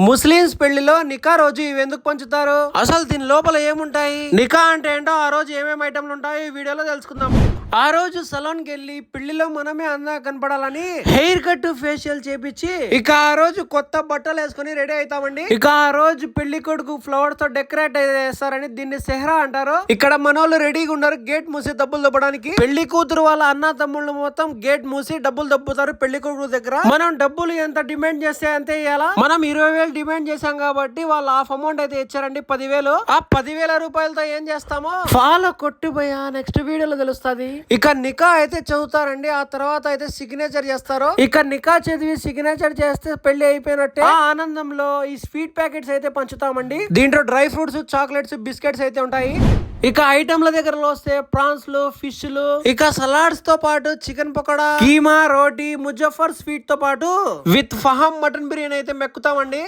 Muslims పెళ్లిలో నికా రోజు ఇవి ఎందుకు పంచుతారు, అసలు దీని లోపల ఏముంటాయి, నికా అంటే ఏంటో, ఆ రోజు ఏమేమి ఐటమ్లు ఉంటాయి ఈ వీడియోలో తెలుసుకుందాం. ఆ రోజు సలూన్ కి వెళ్ళి పెళ్లిలో మనమే అందంగా కనపడాలని హెయిర్ కట్ ఫేషియల్ చేపించి ఇక ఆ రోజు కొత్త బట్టలు వేసుకుని రెడీ అవుతామండి. ఇక ఆ రోజు పెళ్లి కొడుకు ఫ్లవర్స్ తో డెకరేట్ చేస్తారని దీన్ని సెహ్రా అంటారు. ఇక్కడ మనోళ్ళు రెడీగా ఉన్నారు గేట్ మూసి డబ్బులు దబ్బడానికి. పెళ్లి కూతురు వాళ్ళ అన్న తమ్ముళ్ళు మొత్తం గేట్ మూసి డబ్బులు దబ్బుతారు పెళ్లి కొడుకు దగ్గర. మనం డబ్బులు ఎంత డిమాండ్ చేస్తే అంతే ఇయ్యాలా. మనం 20,000 డిమాండ్ చేశాం కాబట్టి వాళ్ళు హాఫ్ అమౌంట్ అయితే ఇచ్చారండి 10,000. ఆ 10,000 రూపాయలతో ఏం చేస్తామో ఫాలో కొట్టిపోయా నెక్స్ట్ వీడియోలో తెలుస్తుంది. ఇక నికా అయితే చదువుతారండి, ఆ తర్వాత అయితే సిగ్నేచర్ చేస్తారు. ఇక నికా చదివి సిగ్నేచర్ చేస్తే పెళ్లి అయిపోయినట్టే. ఆ ఆనందంలో ఈ స్వీట్ ప్యాకెట్స్ అయితే పంచుతామండి. దీంట్లో డ్రై ఫ్రూట్స్, చాక్లెట్స్, బిస్కెట్స్ అయితే ఉంటాయి. ఇక ఐటమ్ల దగ్గరలో వస్తే ప్రాన్స్ లు, ఫిష్ లు, ఇక సలాడ్స్ తో పాటు చికెన్ పకోడా, కీమా, రోటీ, ముజఫర్ స్వీట్ తో పాటు విత్ ఫహం మటన్ బిర్యానీ అయితే మెక్కుతామండి.